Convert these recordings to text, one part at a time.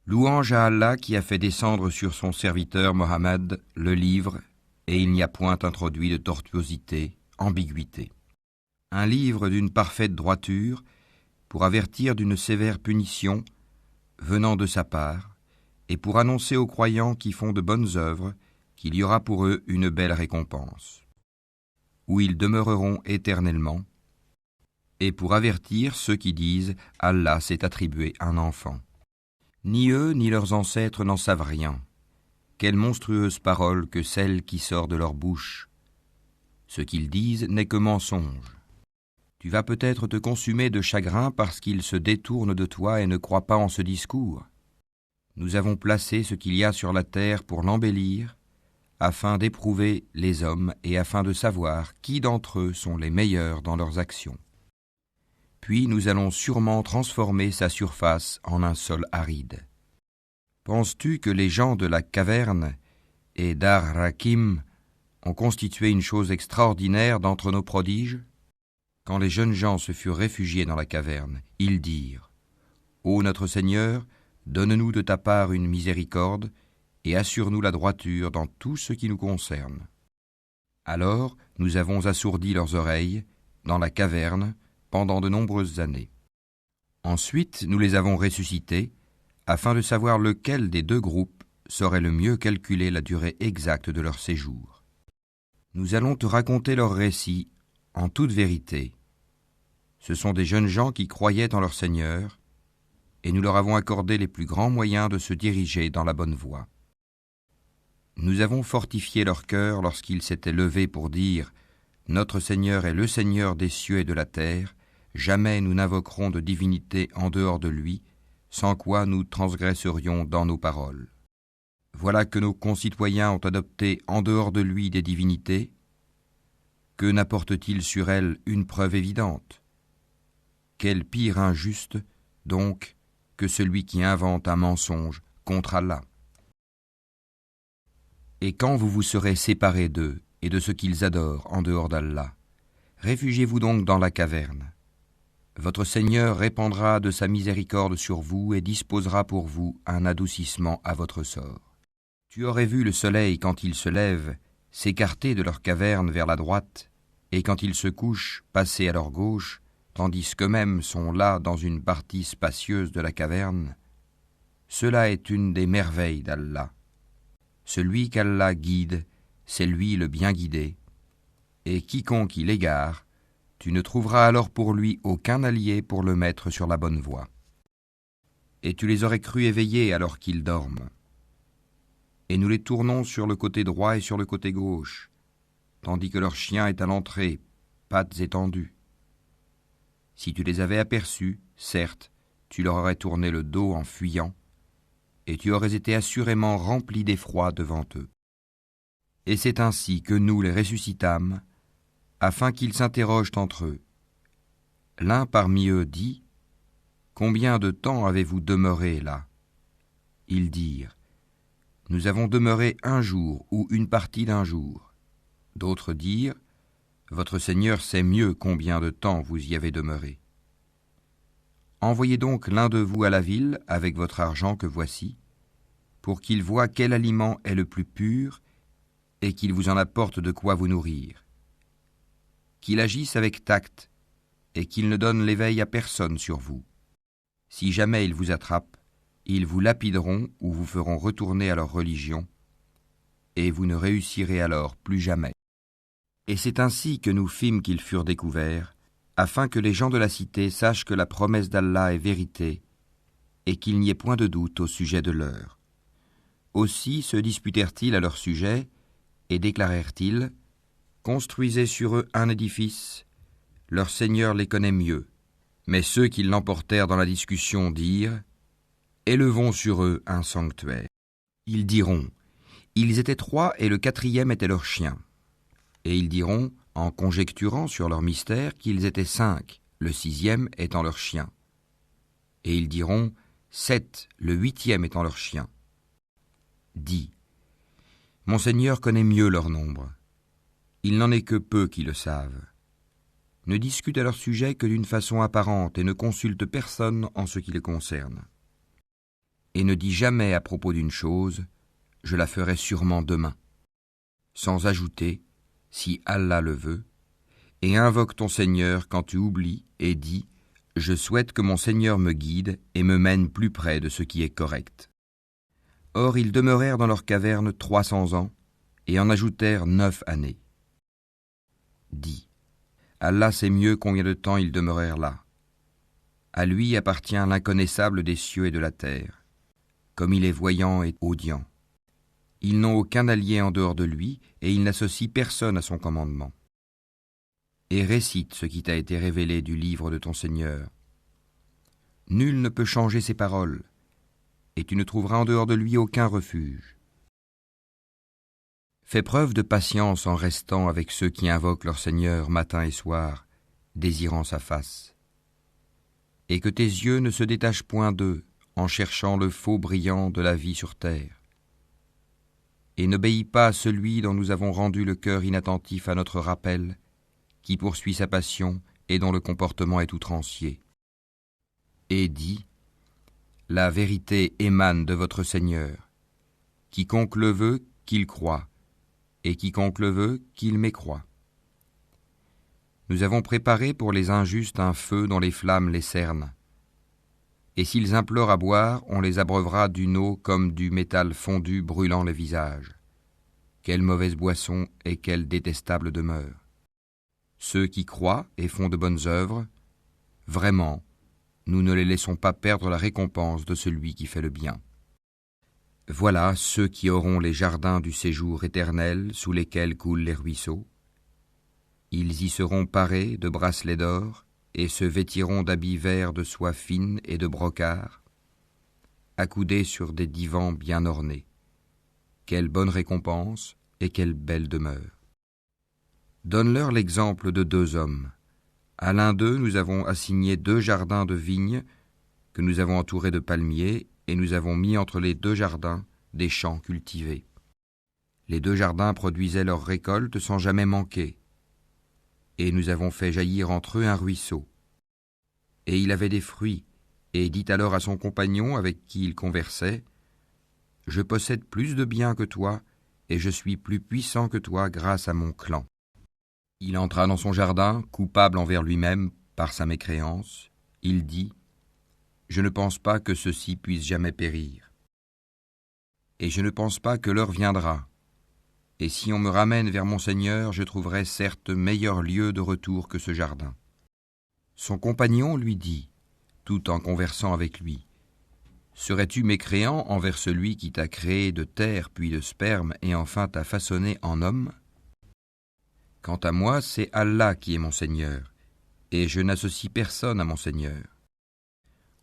Louange à Allah qui a fait descendre sur son serviteur Mohammed le livre, et il n'y a point introduit de tortuosité, ambiguïté. Un livre d'une parfaite droiture, pour avertir d'une sévère punition venant de sa part, et pour annoncer aux croyants qui font de bonnes œuvres qu'il y aura pour eux une belle récompense, où ils demeureront éternellement, et pour avertir ceux qui disent « Allah s'est attribué un enfant ». Ni eux ni leurs ancêtres n'en savent rien. Quelle monstrueuse parole que celle qui sort de leur bouche. Ce qu'ils disent n'est que mensonge. Tu vas peut-être te consumer de chagrin parce qu'ils se détournent de toi et ne croient pas en ce discours. Nous avons placé ce qu'il y a sur la terre pour l'embellir, afin d'éprouver les hommes et afin de savoir qui d'entre eux sont les meilleurs dans leurs actions. Puis nous allons sûrement transformer sa surface en un sol aride. Penses-tu que les gens de la caverne et d'Ar-Rakim ont constitué une chose extraordinaire d'entre nos prodiges ? Quand les jeunes gens se furent réfugiés dans la caverne, ils dirent « Ô notre Seigneur, donne-nous de ta part une miséricorde et assure-nous la droiture dans tout ce qui nous concerne. » Alors nous avons assourdi leurs oreilles dans la caverne pendant de nombreuses années. Ensuite, nous les avons ressuscités afin de savoir lequel des deux groupes saurait le mieux calculer la durée exacte de leur séjour. Nous allons te raconter leur récit en toute vérité. Ce sont des jeunes gens qui croyaient en leur Seigneur, et nous leur avons accordé les plus grands moyens de se diriger dans la bonne voie. Nous avons fortifié leur cœur lorsqu'ils s'étaient levés pour dire « Notre Seigneur est le Seigneur des cieux et de la terre, jamais nous n'invoquerons de divinité en dehors de lui, sans quoi nous transgresserions dans nos paroles. Voilà que nos concitoyens ont adopté en dehors de lui des divinités. Que n'apporte-t-il sur elles une preuve évidente ? Quel pire injuste, donc, que celui qui invente un mensonge contre Allah. Et quand vous vous serez séparés d'eux et de ce qu'ils adorent en dehors d'Allah, réfugiez-vous donc dans la caverne. Votre Seigneur répandra de sa miséricorde sur vous et disposera pour vous un adoucissement à votre sort. Tu aurais vu le soleil quand il se lève s'écarter de leur caverne vers la droite, et quand il se couche passer à leur gauche, tandis qu'eux-mêmes sont là dans une partie spacieuse de la caverne. Cela est une des merveilles d'Allah. Celui qu'Allah guide, c'est lui le bien guidé, et quiconque il égare, tu ne trouveras alors pour lui aucun allié pour le mettre sur la bonne voie. Et tu les aurais crus éveillés alors qu'ils dorment. Et nous les tournons sur le côté droit et sur le côté gauche, tandis que leur chien est à l'entrée, pattes étendues. Si tu les avais aperçus, certes, tu leur aurais tourné le dos en fuyant, et tu aurais été assurément rempli d'effroi devant eux. Et c'est ainsi que nous les ressuscitâmes, afin qu'ils s'interrogent entre eux. L'un parmi eux dit « Combien de temps avez-vous demeuré là ?» Ils dirent « Nous avons demeuré un jour ou une partie d'un jour. » D'autres dirent « Votre Seigneur sait mieux combien de temps vous y avez demeuré. » Envoyez donc l'un de vous à la ville avec votre argent que voici, pour qu'il voie quel aliment est le plus pur et qu'il vous en apporte de quoi vous nourrir. Qu'il agisse avec tact et qu'il ne donne l'éveil à personne sur vous. Si jamais ils vous attrapent, ils vous lapideront ou vous feront retourner à leur religion, et vous ne réussirez alors plus jamais. Et c'est ainsi que nous fîmes qu'ils furent découverts, afin que les gens de la cité sachent que la promesse d'Allah est vérité, et qu'il n'y ait point de doute au sujet de leur. Aussi se disputèrent-ils à leur sujet, et déclarèrent-ils « Construisez sur eux un édifice, leur Seigneur les connaît mieux. » Mais ceux qui l'emportèrent dans la discussion dirent « Élevons sur eux un sanctuaire. » Ils diront « Ils étaient 3 et le 4e était leur chien. » Et ils diront, en conjecturant sur leur mystère, qu'ils étaient 5, le 6e étant leur chien. Et ils diront 7, le 8e étant leur chien. Dis, mon Seigneur connaît mieux leur nombre. Il n'en est que peu qui le savent. Ne discute à leur sujet que d'une façon apparente et ne consulte personne en ce qui les concerne. et ne dis jamais à propos d'une chose, je la ferai sûrement demain. Sans ajouter, si Allah le veut, et invoque ton Seigneur quand tu oublies et dis, je souhaite que mon Seigneur me guide et me mène plus près de ce qui est correct. Or ils demeurèrent dans leur caverne 300 ans et en ajoutèrent 9 années. Dis, Allah sait mieux combien de temps ils demeurèrent là. À lui appartient l'inconnaissable des cieux et de la terre, comme il est voyant et audient. Ils n'ont aucun allié en dehors de lui, et il n'associe personne à son commandement. Et récite ce qui t'a été révélé du livre de ton Seigneur. Nul ne peut changer ses paroles, et tu ne trouveras en dehors de lui aucun refuge. Fais preuve de patience en restant avec ceux qui invoquent leur Seigneur matin et soir, désirant sa face. Et que tes yeux ne se détachent point d'eux, en cherchant le faux brillant de la vie sur terre. Et n'obéis pas à celui dont nous avons rendu le cœur inattentif à notre rappel, qui poursuit sa passion et dont le comportement est outrancier. Et dis, la vérité émane de votre Seigneur. Quiconque le veut, qu'il croie, et quiconque le veut, qu'il mécroie. Nous avons préparé pour les injustes un feu dont les flammes les cernent. Et s'ils implorent à boire, on les abreuvera d'une eau comme du métal fondu brûlant le visage. Quelle mauvaise boisson et quelle détestable demeure. Ceux qui croient et font de bonnes œuvres, vraiment, nous ne les laissons pas perdre la récompense de celui qui fait le bien. Voilà ceux qui auront les jardins du séjour éternel sous lesquels coulent les ruisseaux. Ils y seront parés de bracelets d'or et se vêtiront d'habits verts de soie fine et de brocart, accoudés sur des divans bien ornés. Quelle bonne récompense et quelle belle demeure. Donne-leur l'exemple de 2 hommes. À l'un d'eux, nous avons assigné 2 jardins de vignes que nous avons entourés de palmiers et nous avons mis entre les 2 jardins des champs cultivés. Les 2 jardins produisaient leurs récoltes sans jamais manquer. Et nous avons fait jaillir entre eux un ruisseau. Et il avait des fruits, et dit alors à son compagnon avec qui il conversait, « Je possède plus de biens que toi, et je suis plus puissant que toi grâce à mon clan. » Il entra dans son jardin, coupable envers lui-même par sa mécréance. Il dit, « Je ne pense pas que ceci puisse jamais périr. Et je ne pense pas que l'heure viendra. Et si on me ramène vers mon Seigneur, je trouverai certes meilleur lieu de retour que ce jardin. » Son compagnon lui dit, tout en conversant avec lui, « Serais-tu mécréant envers celui qui t'a créé de terre puis de sperme et enfin t'a façonné en homme ? Quant à moi, c'est Allah qui est mon Seigneur, et je n'associe personne à mon Seigneur.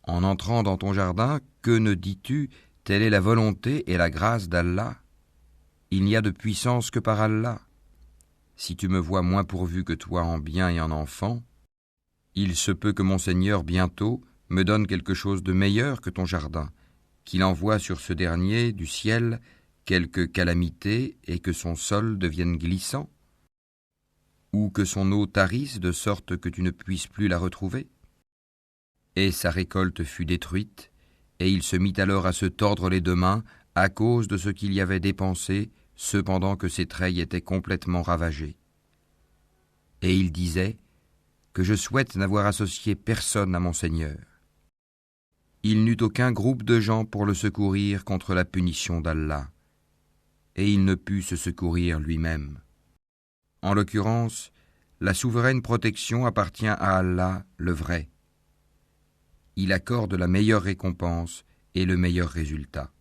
En entrant dans ton jardin, que ne dis-tu, telle est la volonté et la grâce d'Allah ? Il n'y a de puissance que par Allah. Si tu me vois moins pourvu que toi en biens et en enfants, il se peut que mon Seigneur bientôt me donne quelque chose de meilleur que ton jardin, qu'il envoie sur ce dernier du ciel quelque calamité et que son sol devienne glissant, ou que son eau tarisse de sorte que tu ne puisses plus la retrouver. Et sa récolte fut détruite, et il se mit alors à se tordre les 2 mains à cause de ce qu'il y avait dépensé, cependant que ses treilles étaient complètement ravagées. Et il disait que je souhaite n'avoir associé personne à mon Seigneur. Il n'eut aucun groupe de gens pour le secourir contre la punition d'Allah, et il ne put se secourir lui-même. En l'occurrence, la souveraine protection appartient à Allah, le vrai. Il accorde la meilleure récompense et le meilleur résultat.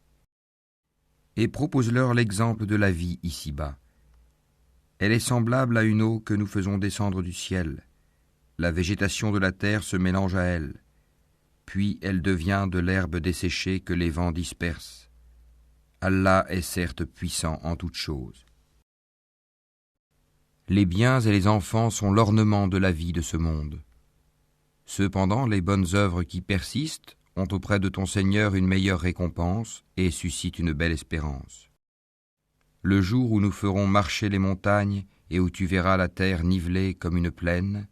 Et propose-leur l'exemple de la vie ici-bas. Elle est semblable à une eau que nous faisons descendre du ciel. La végétation de la terre se mélange à elle, puis elle devient de l'herbe desséchée que les vents dispersent. Allah est certes puissant en toutes choses. Les biens et les enfants sont l'ornement de la vie de ce monde. Cependant, les bonnes œuvres qui persistent ont auprès de ton Seigneur une meilleure récompense et suscitent une belle espérance. Le jour où nous ferons marcher les montagnes et où tu verras la terre nivelée comme une plaine,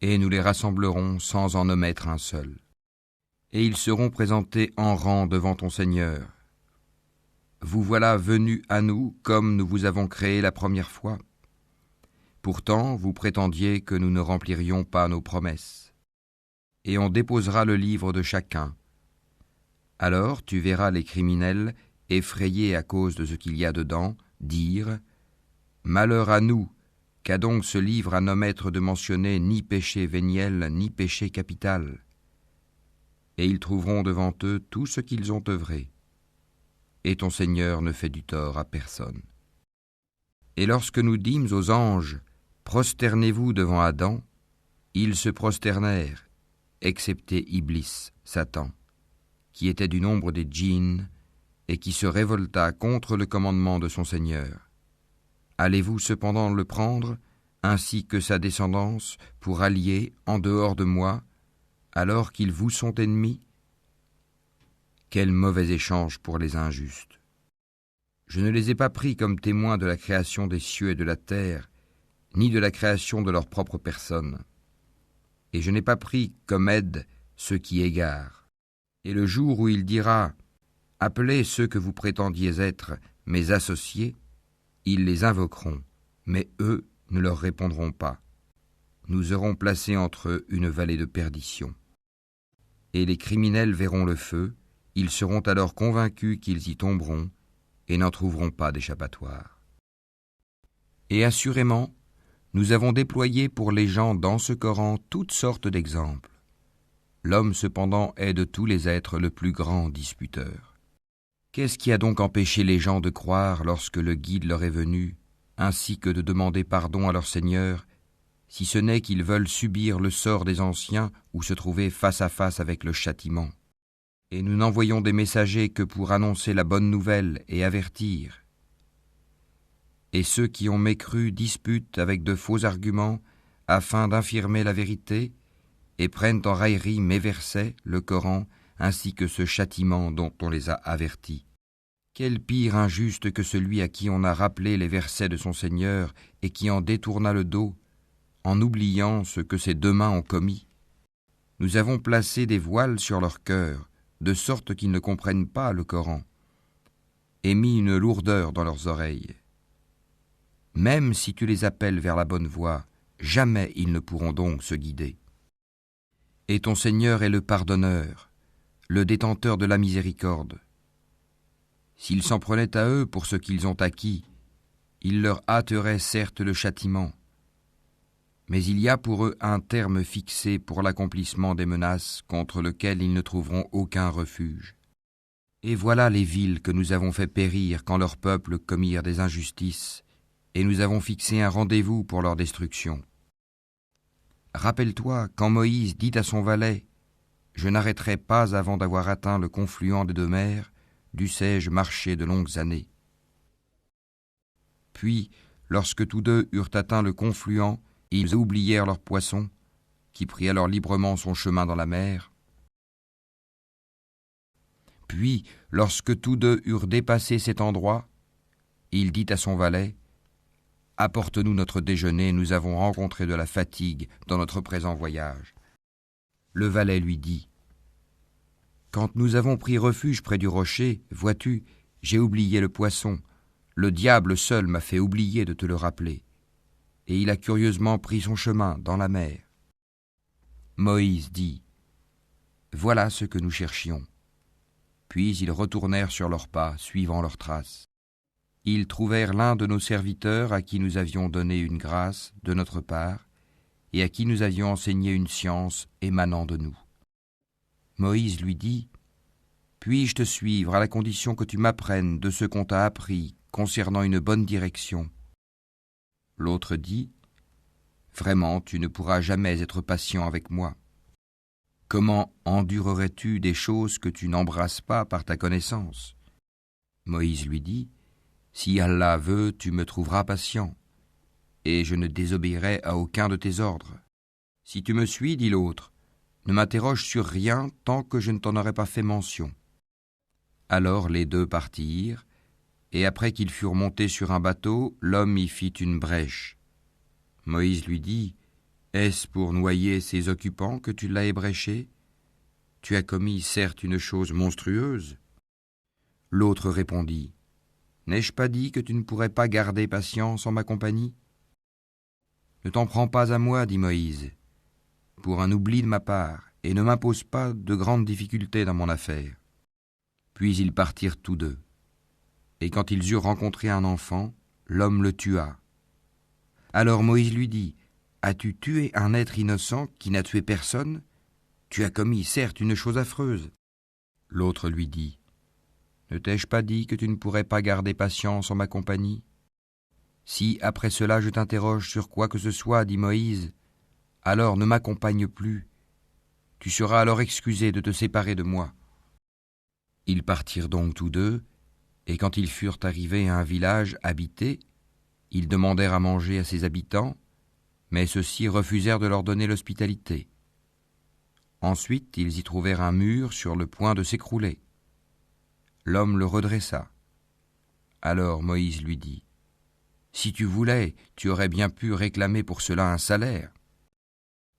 et nous les rassemblerons sans en omettre un seul. et ils seront présentés en rang devant ton Seigneur. Vous voilà venus à nous comme nous vous avons créé la première fois. Pourtant, vous prétendiez que nous ne remplirions pas nos promesses. Et on déposera le livre de chacun. Alors tu verras les criminels, effrayés à cause de ce qu'il y a dedans, dire « Malheur à nous, qu'a donc ce livre à nos maîtres de mentionner ni péché véniel, ni péché capital ?» Et ils trouveront devant eux tout ce qu'ils ont œuvré. Et ton Seigneur ne fait du tort à personne. Et lorsque nous dîmes aux anges, prosternez-vous devant Adam, ils se prosternèrent, excepté Iblis, Satan, qui était du nombre des djinns et qui se révolta contre le commandement de son Seigneur. Allez-vous cependant le prendre, ainsi que sa descendance, pour allier en dehors de moi, alors qu'ils vous sont ennemis? Quel mauvais échange pour les injustes! Je ne les ai pas pris comme témoins de la création des cieux et de la terre, ni de la création de leur propre personne. Et je n'ai pas pris comme aide ceux qui égarent. Et le jour où il dira « Appelez ceux que vous prétendiez être mes associés », ils les invoqueront, mais eux ne leur répondront pas. Nous aurons placé entre eux une vallée de perdition. Et les criminels verront le feu, ils seront alors convaincus qu'ils y tomberont et n'en trouveront pas d'échappatoire. Et assurément, nous avons déployé pour les gens dans ce Coran toutes sortes d'exemples. L'homme cependant est de tous les êtres le plus grand disputeur. Qu'est-ce qui a donc empêché les gens de croire lorsque le guide leur est venu, ainsi que de demander pardon à leur Seigneur, si ce n'est qu'ils veulent subir le sort des anciens ou se trouver face à face avec le châtiment? Et nous n'envoyons des messagers que pour annoncer la bonne nouvelle et avertir. Et ceux qui ont mécru disputent avec de faux arguments afin d'infirmer la vérité et prennent en raillerie mes versets, le Coran, ainsi que ce châtiment dont on les a avertis. Quel pire injuste que celui à qui on a rappelé les versets de son Seigneur et qui en détourna le dos, en oubliant ce que ses deux mains ont commis. Nous avons placé des voiles sur leur cœur, de sorte qu'ils ne comprennent pas le Coran, et mis une lourdeur dans leurs oreilles. Même si tu les appelles vers la bonne voie, jamais ils ne pourront donc se guider. Et ton Seigneur est le pardonneur, le détenteur de la miséricorde. S'ils s'en prenaient à eux pour ce qu'ils ont acquis, il leur hâterait certes le châtiment. Mais il y a pour eux un terme fixé pour l'accomplissement des menaces contre lequel ils ne trouveront aucun refuge. Et voilà les villes que nous avons fait périr quand leurs peuples commirent des injustices, et nous avons fixé un rendez-vous pour leur destruction. Rappelle-toi quand Moïse dit à son valet « Je n'arrêterai pas avant d'avoir atteint le confluent des deux mers, dussé-je marcher de longues années. » Puis, lorsque tous deux eurent atteint le confluent, ils oublièrent leur poisson, qui prit alors librement son chemin dans la mer. Puis, lorsque tous deux eurent dépassé cet endroit, il dit à son valet « Apporte-nous notre déjeuner, nous avons rencontré de la fatigue dans notre présent voyage. » Le valet lui dit « Quand nous avons pris refuge près du rocher, vois-tu, j'ai oublié le poisson. Le diable seul m'a fait oublier de te le rappeler. » Et il a curieusement pris son chemin dans la mer. Moïse dit « Voilà ce que nous cherchions. » Puis ils retournèrent sur leurs pas, suivant leurs traces. Ils trouvèrent l'un de nos serviteurs à qui nous avions donné une grâce de notre part et à qui nous avions enseigné une science émanant de nous. Moïse lui dit « Puis-je te suivre à la condition que tu m'apprennes de ce qu'on t'a appris concernant une bonne direction ?» L'autre dit « Vraiment, tu ne pourras jamais être patient avec moi. Comment endurerais-tu des choses que tu n'embrasses pas par ta connaissance ?» Moïse lui dit « Si Allah veut, tu me trouveras patient, et je ne désobéirai à aucun de tes ordres. Si tu me suis, dit l'autre, ne m'interroge sur rien tant que je ne t'en aurai pas fait mention. » Alors les deux partirent, et après qu'ils furent montés sur un bateau, l'homme y fit une brèche. Moïse lui dit « Est-ce pour noyer ses occupants que tu l'as ébréché ? tu as commis certes une chose monstrueuse. L'autre répondit, n'ai-je pas dit que tu ne pourrais pas garder patience en ma compagnie? Ne t'en prends pas à moi, dit Moïse, pour un oubli de ma part, et ne m'impose pas de grandes difficultés dans mon affaire. Puis ils partirent tous deux. Et quand ils eurent rencontré un enfant, l'homme le tua. Alors Moïse lui dit, as-tu tué un être innocent qui n'a tué personne? Tu as commis certes une chose affreuse. L'autre lui dit, ne t'ai-je pas dit que tu ne pourrais pas garder patience en ma compagnie? Si après cela je t'interroge sur quoi que ce soit, dit Moïse, alors ne m'accompagne plus. Tu seras alors excusé de te séparer de moi. Ils partirent donc tous deux, et quand ils furent arrivés à un village habité, ils demandèrent à manger à ses habitants, mais ceux-ci refusèrent de leur donner l'hospitalité. Ensuite, ils y trouvèrent un mur sur le point de s'écrouler. L'homme le redressa. Alors Moïse lui dit, « Si tu voulais, tu aurais bien pu réclamer pour cela un salaire. »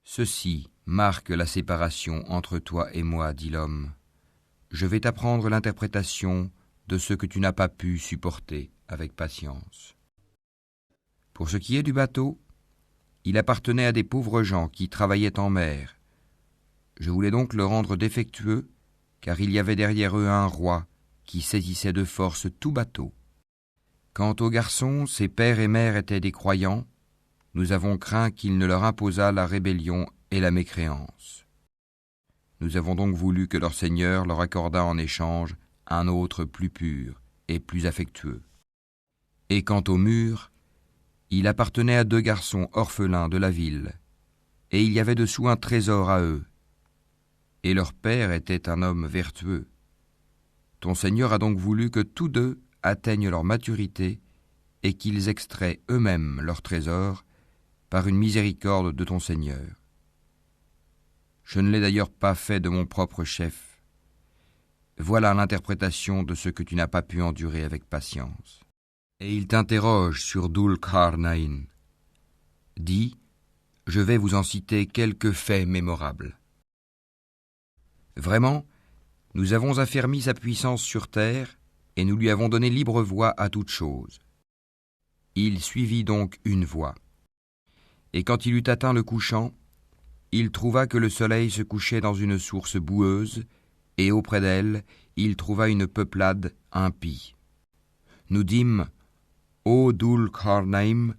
Ceci marque la séparation entre toi et moi, dit l'homme. Je vais t'apprendre l'interprétation de ce que tu n'as pas pu supporter avec patience. Pour ce qui est du bateau, il appartenait à des pauvres gens qui travaillaient en mer. Je voulais donc le rendre défectueux, car il y avait derrière eux un roi qui saisissait de force tout bateau. Quant aux garçons, ses pères et mères étaient des croyants. Nous avons craint qu'il ne leur imposât la rébellion et la mécréance. Nous avons donc voulu que leur Seigneur leur accordât en échange un autre plus pur et plus affectueux. Et quant au mur, il appartenait à 2 garçons orphelins de la ville, et il y avait dessous un trésor à eux. Et leur père était un homme vertueux. Ton Seigneur a donc voulu que tous 2 atteignent leur maturité et qu'ils extraient eux-mêmes leur trésor par une miséricorde de ton Seigneur. Je ne l'ai d'ailleurs pas fait de mon propre chef. Voilà l'interprétation de ce que tu n'as pas pu endurer avec patience. Et il t'interroge sur Dhul Qarnayn. Dis, je vais vous en citer quelques faits mémorables. Vraiment, nous avons affermi sa puissance sur terre et nous lui avons donné libre voie à toute chose. Il suivit donc une voie. Et quand il eut atteint le couchant, il trouva que le soleil se couchait dans une source boueuse, et auprès d'elle, il trouva une peuplade impie. Nous dîmes, ô Dhul Qarnayn,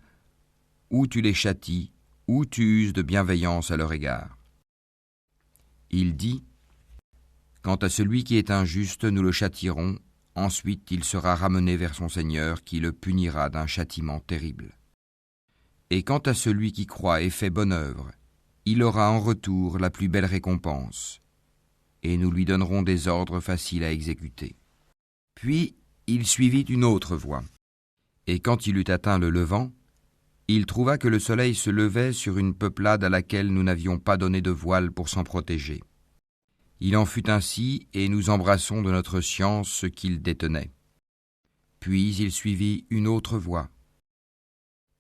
ou tu les châties, ou tu uses de bienveillance à leur égard. Il dit, quant à celui qui est injuste, nous le châtierons, ensuite il sera ramené vers son Seigneur qui le punira d'un châtiment terrible. Et quant à celui qui croit et fait bonne œuvre, il aura en retour la plus belle récompense, et nous lui donnerons des ordres faciles à exécuter. Puis il suivit une autre voie, et quand il eut atteint le levant, il trouva que le soleil se levait sur une peuplade à laquelle nous n'avions pas donné de voile pour s'en protéger. Il en fut ainsi, et nous embrassons de notre science ce qu'il détenait. Puis il suivit une autre voie,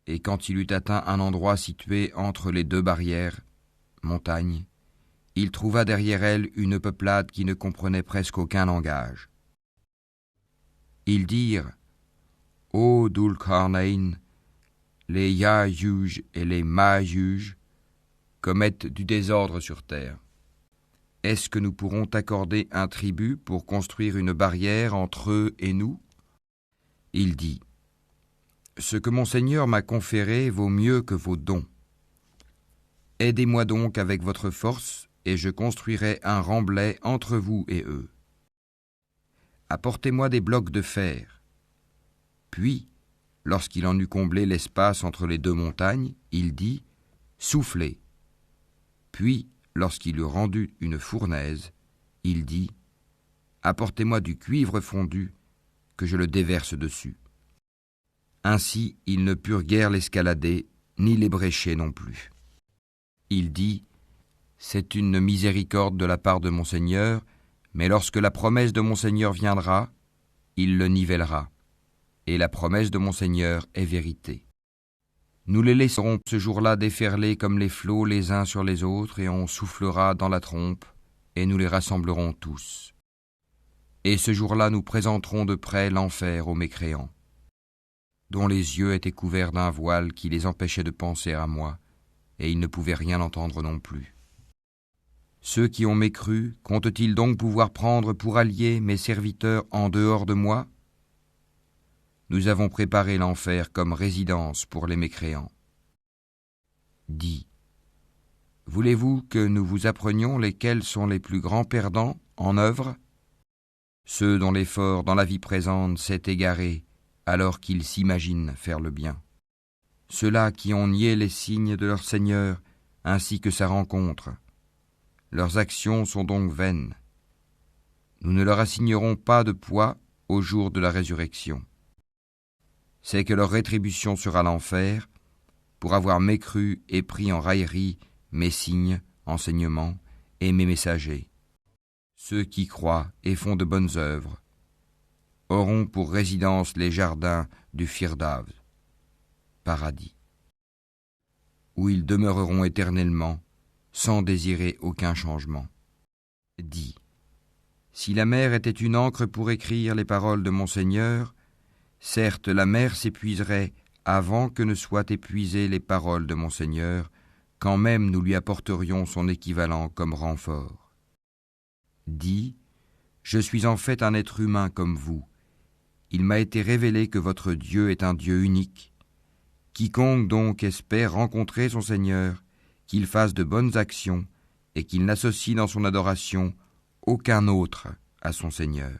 et quand il eut atteint un endroit situé entre les 2 barrières, montagnes, il trouva derrière elle une peuplade qui ne comprenait presque aucun langage. Ils dirent, ô Dhul Qarnayn, les Ya'juj et les Ma'juj commettent du désordre sur terre. Est-ce que nous pourrons t'accorder un tribut pour construire une barrière entre eux et nous? Il dit, ce que mon Seigneur m'a conféré vaut mieux que vos dons. Aidez-moi donc avec votre force, et je construirai un remblai entre vous et eux. Apportez-moi des blocs de fer. Puis, lorsqu'il en eut comblé l'espace entre les 2 montagnes, il dit, soufflez. Puis, lorsqu'il eut rendu une fournaise, il dit, apportez-moi du cuivre fondu, que je le déverse dessus. Ainsi, ils ne purent guère l'escalader, ni l'ébrécher non plus. Il dit, c'est une miséricorde de la part de mon Seigneur, mais lorsque la promesse de mon Seigneur viendra, il le nivellera. Et la promesse de mon Seigneur est vérité. Nous les laisserons ce jour-là déferler comme les flots les uns sur les autres, et on soufflera dans la trompe, et nous les rassemblerons tous. Et ce jour-là, nous présenterons de près l'enfer aux mécréants, dont les yeux étaient couverts d'un voile qui les empêchait de penser à moi, et ils ne pouvaient rien entendre non plus. Ceux qui ont mécru, comptent-ils donc pouvoir prendre pour alliés mes serviteurs en dehors de moi ? Nous avons préparé l'enfer comme résidence pour les mécréants. Dis, voulez-vous que nous vous apprenions lesquels sont les plus grands perdants en œuvre ? Ceux dont l'effort dans la vie présente s'est égaré alors qu'ils s'imaginent faire le bien. Ceux-là qui ont nié les signes de leur Seigneur ainsi que sa rencontre. Leurs actions sont donc vaines. Nous ne leur assignerons pas de poids au jour de la résurrection. C'est que leur rétribution sera l'enfer, pour avoir mécru et pris en raillerie mes signes, enseignements et mes messagers. Ceux qui croient et font de bonnes œuvres auront pour résidence les jardins du Firdav, paradis, où ils demeureront éternellement, sans désirer aucun changement. Dis, si la mer était une encre pour écrire les paroles de mon Seigneur, certes la mer s'épuiserait avant que ne soient épuisées les paroles de mon Seigneur, quand même nous lui apporterions son équivalent comme renfort. Dis, je suis en fait un être humain comme vous. Il m'a été révélé que votre Dieu est un Dieu unique. Quiconque donc espère rencontrer son Seigneur, qu'il fasse de bonnes actions et qu'il n'associe dans son adoration aucun autre à son Seigneur.